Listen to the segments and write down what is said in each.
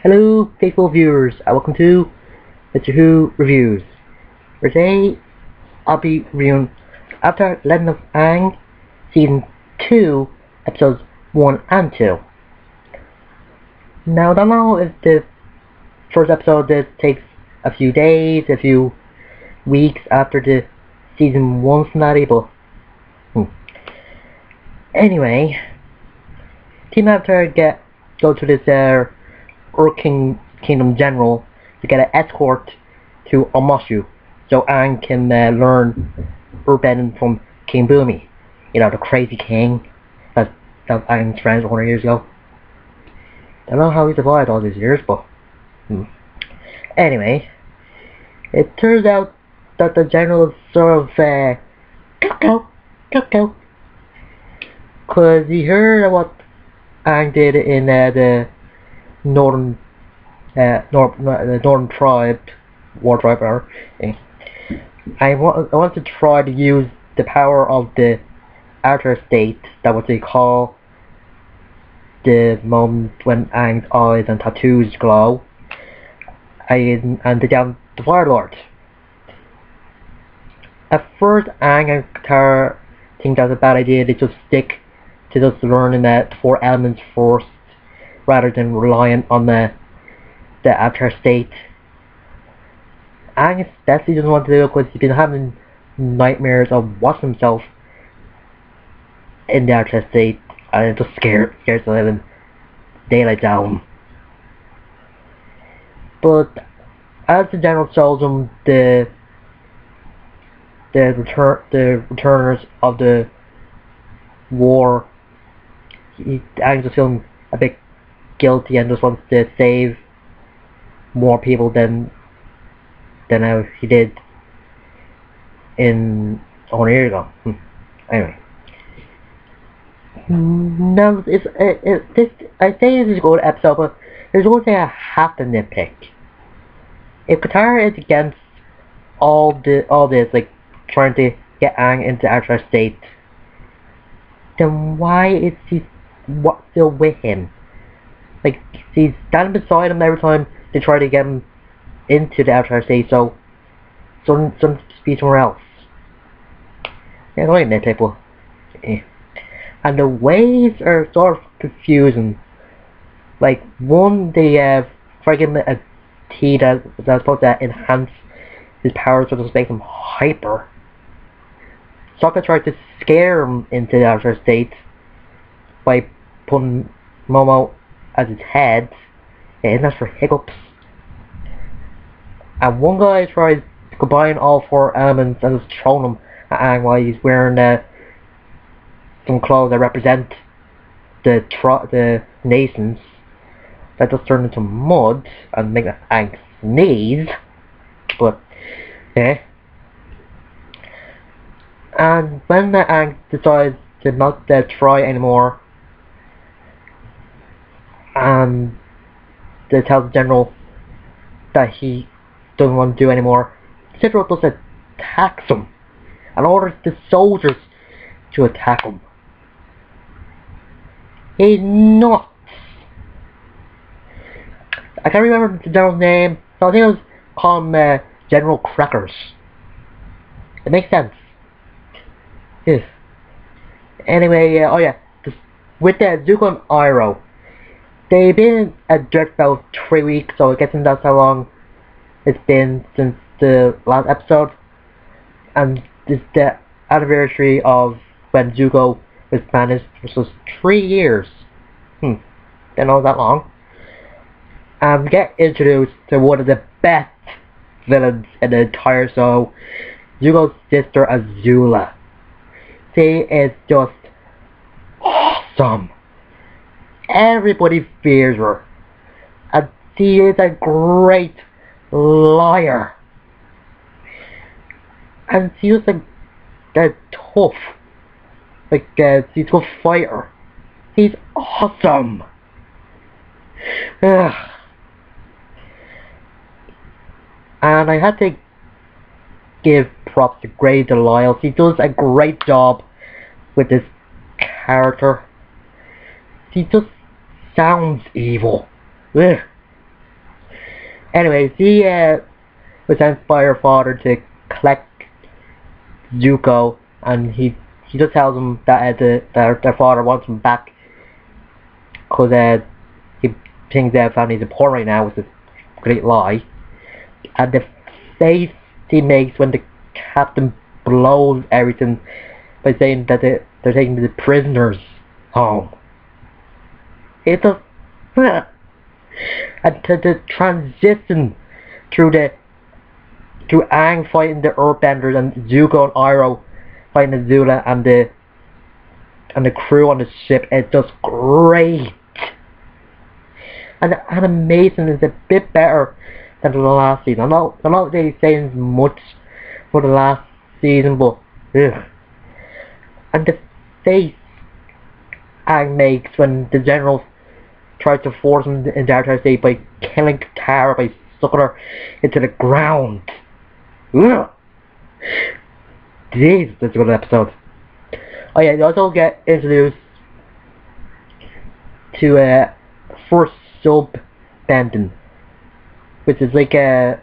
Hello, faithful viewers, and welcome to Mr.Who Reviews. For today, I'll be reviewing After Legend of Aang, Season 2, Episodes 1 and 2. Now, I don't know if the first episode takes a few days, a few weeks after the Season 1 finale, but anyway, Team Avatar go to this Kingdom General to get an escort to Omashu, so Aang can learn Earthbending from King Boomy, the crazy king that Aang's friends 100 years ago. I don't know how he survived all these years, but anyway, it turns out that the general is sort of cuckoo, cause he heard what Aang did in the northern tribe, war tribe, or I want to try to use the power of the outer state, that what they call the moment when Aang's eyes and tattoos glow, and to down the Fire Lord. At first, Aang and Katara think that's a bad idea. They just stick to just learning the 4 elements first, rather than relying on the outer state. Aang especially doesn't want to do it because he's been having nightmares of watching himself in the outer state, and it just scares the living daylight down. But as the general shows him the returners of the war, Aang's just feeling a bit guilty and just wants to save more people than he did in 100 years ago. Anyway, now I say this is a good episode, but there's one thing I have to nitpick. If Katara is against all this, like trying to get Aang into outer state, then why is he still with him? Like, he's standing beside him every time they try to get him into the outer state, so some be somewhere else. Yeah, I don't like that type of. And the ways are sort of confusing. Like, one, they try to give him a tea that's supposed to enhance his powers, so to make him hyper. Sokka tried to scare him into the outer state by putting Momo as his head, and that's for hiccups. And one guy tries to combine all 4 elements and just thrown them at Aang while he's wearing some clothes that represent the nations, that just turned into mud and make Aang sneeze. But and when Aang decides to not try anymore, and they tell the general that he doesn't want to do anymore, Citro just attacks him and orders the soldiers to attack him. He's nuts. I can't remember the general's name, so I think I was calling him General Crackers. It makes sense. Yes. Anyway, with Zuko and Iroh, they've been adrift about 3 weeks, so I guess that's how long it's been since the last episode. And this is the anniversary of when Zuko was banished, which was 3 years. Didn't know that long. And we get introduced to one of the best villains in the entire show, Zuko's sister Azula. She is just awesome. Everybody fears her, and she is a great liar. And she was a tough, she's a tough fighter. She's awesome. Ugh. And I had to give props to Grey Delisle. She does a great job with this character. She just sounds evil. Ugh. Anyways, he was sent by her father to collect Zuko, and he just tells him that their father wants him back because he thinks their family's important right now, which is a great lie. And the face he makes when the captain blows everything by saying that they're taking the prisoners home. It's a and the transition through Aang fighting the Earthbenders and Zuko and Iroh fighting Azula and the crew on the ship is just great. And the animation is a bit better than the last season. I'm not really saying much for the last season, but ugh. And the face Aang makes when the general tries to force him into Arthur state by killing Katara by sucking her into the ground. Ugh. Jeez, that's a good episode. Oh yeah, you also get introduced to first sub Benton, which is like I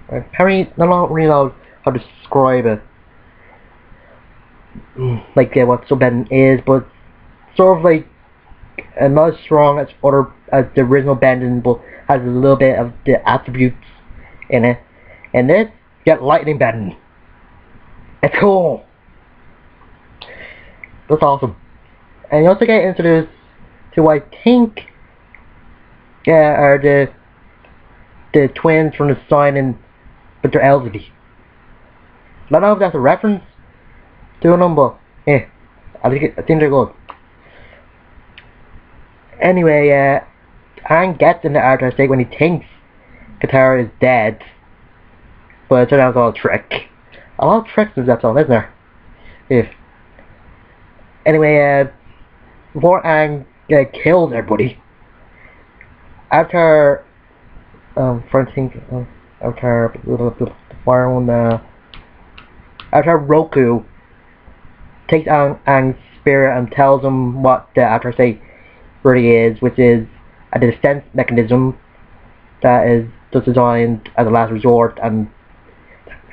don't really know how to describe it. Like what sub Benton is, but sort of like not as strong as the original Benton, but has a little bit of the attributes in it. And this, you get lightning Benton. It's cool. That's awesome. And you also get introduced to, I think, are the twins from the signing, but they're elderly. I don't know if that's a reference to a number. Yeah, I think they're good. Anyway, Aang gets into Arthur's state when he thinks Katara is dead, but it turns out it's all a trick. A lot of tricks in this episode, isn't there? Yeah. Anyway, before Aang kills everybody, after trying to think, after the fire one, after Roku takes Aang's spirit and tells him what the Arthur state really is, which is a defense mechanism that is just designed as a last resort and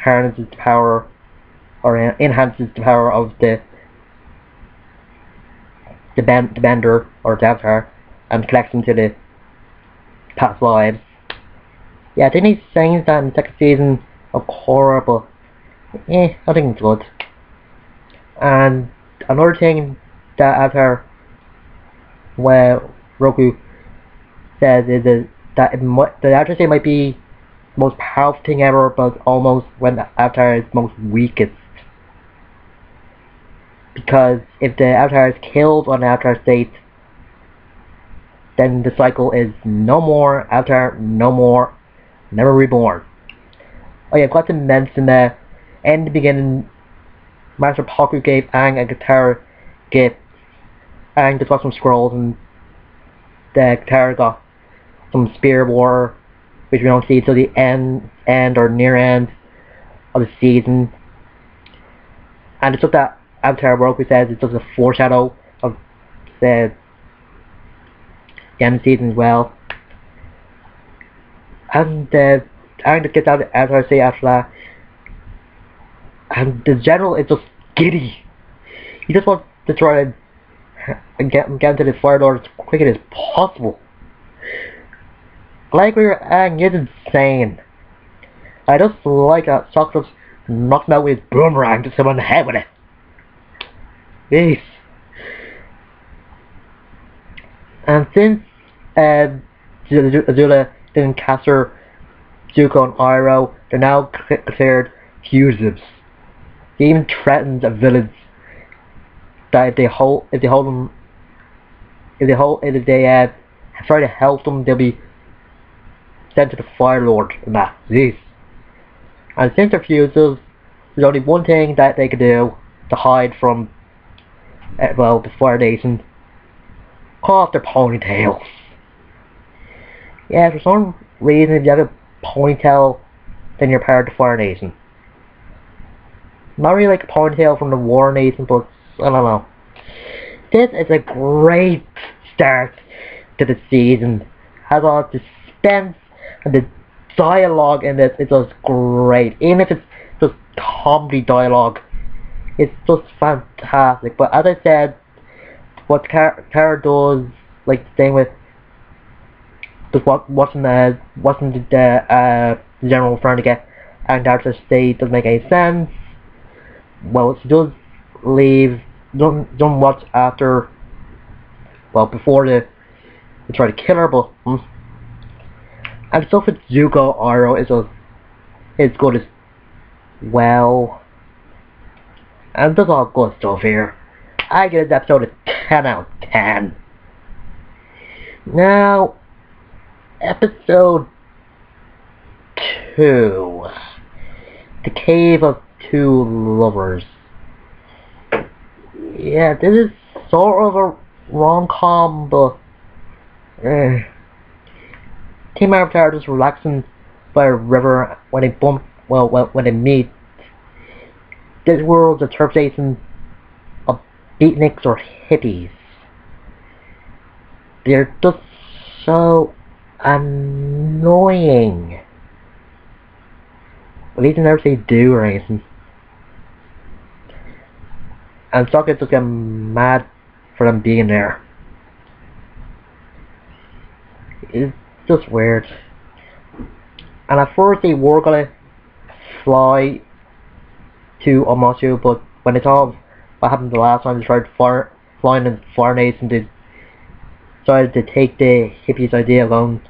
harnesses the power or enhances the power of the bender or the avatar and collects them to the past lives. Yeah, I think he's saying that in the second season of Korra, but I think it's good. And another thing that avatar where Roku says is that the Avatar state might be the most powerful thing ever, but almost when the Avatar is most weakest. Because if the Avatar is killed on the Avatar state, then the cycle is no more Avatar, no more, never reborn. Oh yeah, I've got to mention that in the beginning, Master Pakku gave Aang a Katara gift. Aang just got some scrolls, and the Katara got some spear water, which we don't see till the end or near end of the season. And it's just that Avatar Roku says it's just a foreshadow of the end of the season as well. And Aang just gets out of Avatar say after that, and the general is just giddy. He just wants to try to get into the fire door as quickly as possible. Like we were Aang is insane. I just like that Sokka knocked him out with his boomerang, just him on the head with it. Jeez. And since Azula didn't capture Zuko and Iroh, they're now declared fugitives. He even threatens a village that if they try to help them, they'll be sent to the Fire Lord and that. Jeez. And since they're fugitives, there's only one thing that they could do to hide from, the Fire Nation. Cut off their ponytails. Yeah, for some reason, if you have a ponytail, then you're part of the Fire Nation. Not really like a ponytail from the War Nation, but I don't know. This is a great start to the season. Has all the suspense And the dialogue in this is just great. Even if it's just comedy dialogue, it's just fantastic. But as I said, what Kara does, like the thing with just wasn't the general trying to get Aang out of state doesn't make any sense. Well, she does leave. Don't watch after. Well, before they try to kill her, but and stuff with Zuko Aro is good as well. And there's all good stuff here. I give this episode a 10 out of 10. Now, episode 2. The Cave of Two Lovers. Yeah, this is sort of a rom-com, but Team Avatar just relaxing by a river when when they meet. This world's interpretation of beatniks or hippies. They're just so annoying. At least they never say do or anything. And Sokka just get mad for them being there. It's just weird. And at first they were gonna fly to Omashu, but when they saw what happened the last time they tried flying in Far Nation, they decided to take the hippies' idea of going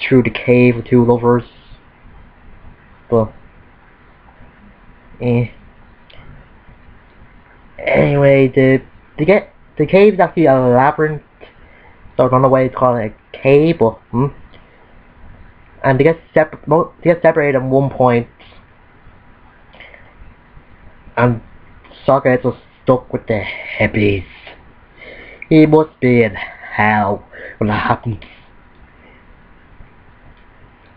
through the cave with two lovers. But anyway, the cave is actually a labyrinth, so I don't know why it's called a cave, but and they get separated at one point, and Sokka is just stuck with the hippies. He must be in hell when that happens.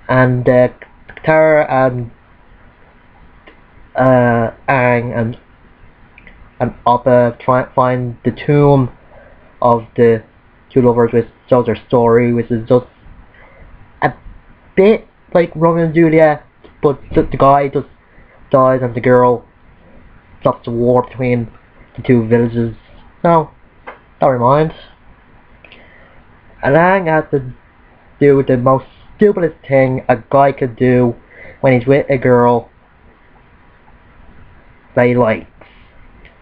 And Katara and Aang and Appa try to find the tomb of the two lovers, which tells their story, which is just a bit like Romeo and Juliet, but the guy just dies and the girl stops the war between the two villages. No, never mind. And Aang has to do the most stupidest thing a guy could do when he's with a girl that he likes.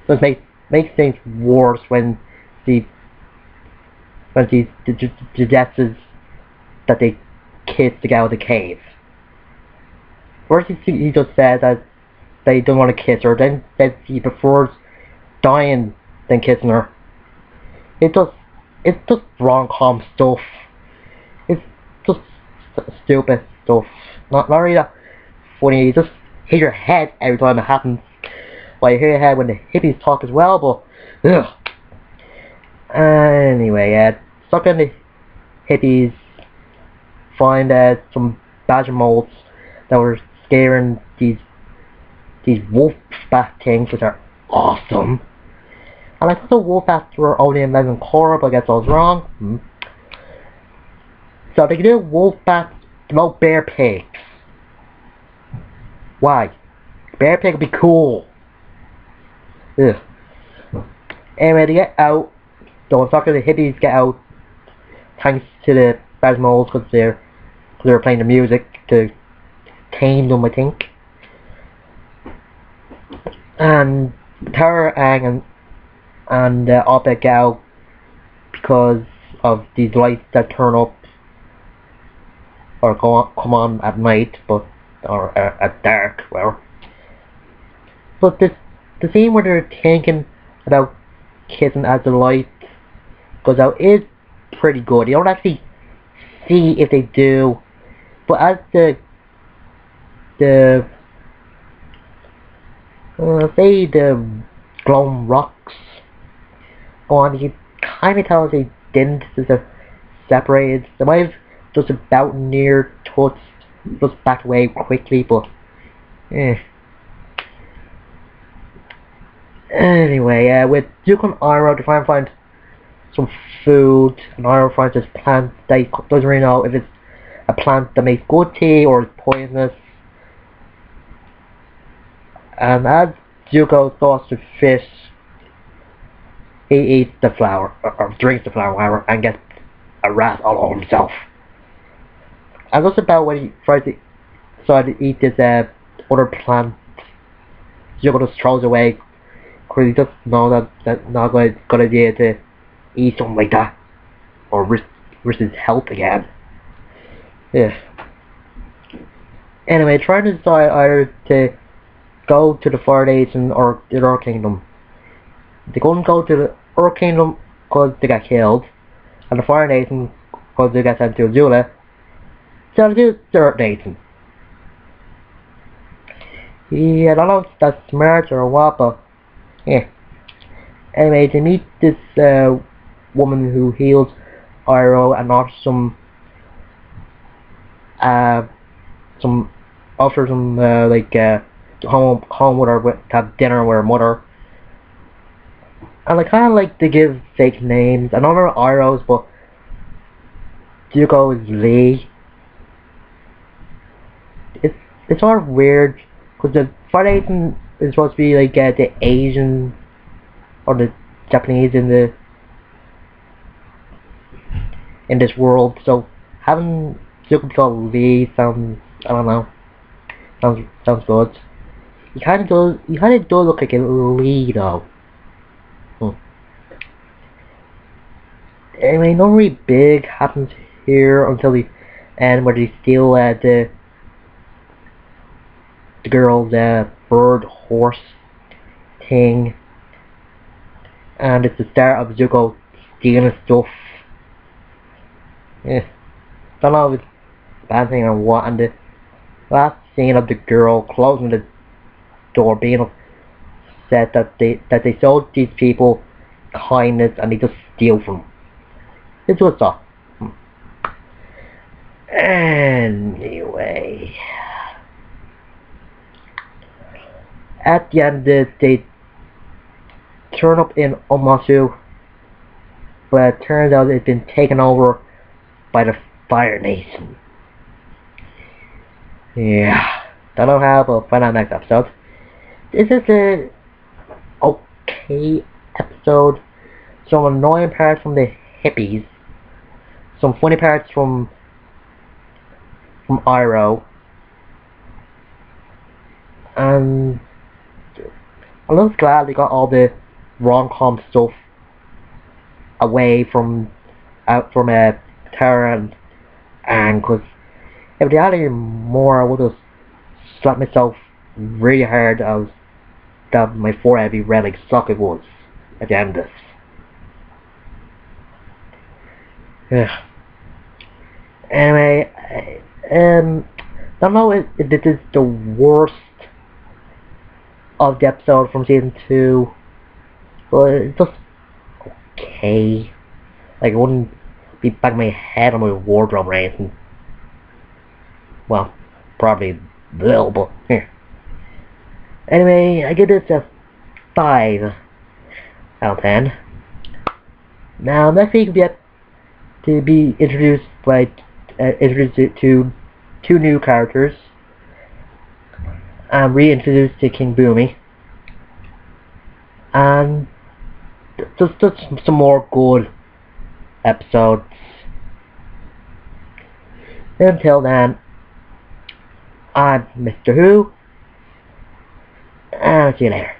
So it makes things worse when she suggests that they kiss to get out of the cave. First he just says that they don't want to kiss her, then says he prefers dying than kissing her. It's just rom-com stuff. It's just stupid stuff. Not really that funny. You just hit your head every time it happens. Well, you hit your head when the hippies talk as well, but ugh. Anyway, Sokka and the hippies find some badger molds that were scaring these wolf bat things, which are awesome. And I thought the wolf bats were only in Legend of Korra, but I guess I was wrong. So they can do wolf bats, no bear pigs. Why? Bear pig would be cool. Ugh. Anyway, they get out. So when Sokka and the hippies get out, thanks to the badger molds, because they're playing the music to tame them, I think. And Tara, Aang, and Appa get out because of these lights that turn up or come on at night, or at dark, whatever. But the scene where they're thinking about kissing as the light goes out is pretty good. You don't actually see if they do, but as the say the glowing rocks go on, you kind of tell if they didn't, just separated. They might have just about near touched, just backed away quickly, but Anyway, with Zuko and Iroh, they find some food, and Iroh finds this plant that he doesn't really know if it's a plant that makes good tea or is poisonous. And as Zuko thoughts to fish, he eats the flower, or drinks the flower, however, and gets a rat all over himself. And just about when he tries to eat this other plant, Zuko just throws it away, because he doesn't know that that's not a good idea to eat something like that, or risk his health again. Yeah. Anyway, trying to decide either to go to the Fire Nation or the Earth Kingdom. They couldn't go to the Earth Kingdom because they got killed, and the Fire Nation because they got sent to Azula. So they do the Earth Nation. Yeah, I don't know if that's smart or what, but yeah. Anyway, they meet this woman who heals Iroh and offers some home with her, to have dinner with her mother. And I kind of like to give fake names. I don't know Iroh's, but Zuko is Lee. It's sort of weird because the Fire Nation is supposed to be like the Asian or the Japanese in this world. So having Zuko be called Lee sounds, I don't know, sounds good. He kind of does look like a Lee though. Anyway, nothing really big happens here until the end where they steal the girl's bird horse thing, and it's the start of Zuko stealing stuff. Yeah, don't know if it's a bad thing or what. And the last scene of the girl closing the door, being upset that they sold these people kindness and they just steal from them. It's what's up. Anyway, at the end they turn up in Omasu, but it turns out it's been taken over by the Fire Nation. Yeah, don't know how, but find out next episode. This is a okay episode. Some annoying parts from the hippies, some funny parts from Iroh, and I'm just glad they got all the rom-com stuff away from Tara and Aang, because if they had any more, I would have slapped myself really hard that my forehead be red like socket was at the end of this. Yeah. Anyway, don't know if this is the worst of the episode from season 2, but it's just okay. Like, it wouldn't be banging my head on my wardrobe or anything. Well, probably a little, but yeah. Anyway, I give this a 5 out of 10. Now, next week we get to be introduced to 2 new characters and reintroduced to King Boomy, and just some more good episodes. Until then, I'm Mr. Who, and I'll see you later.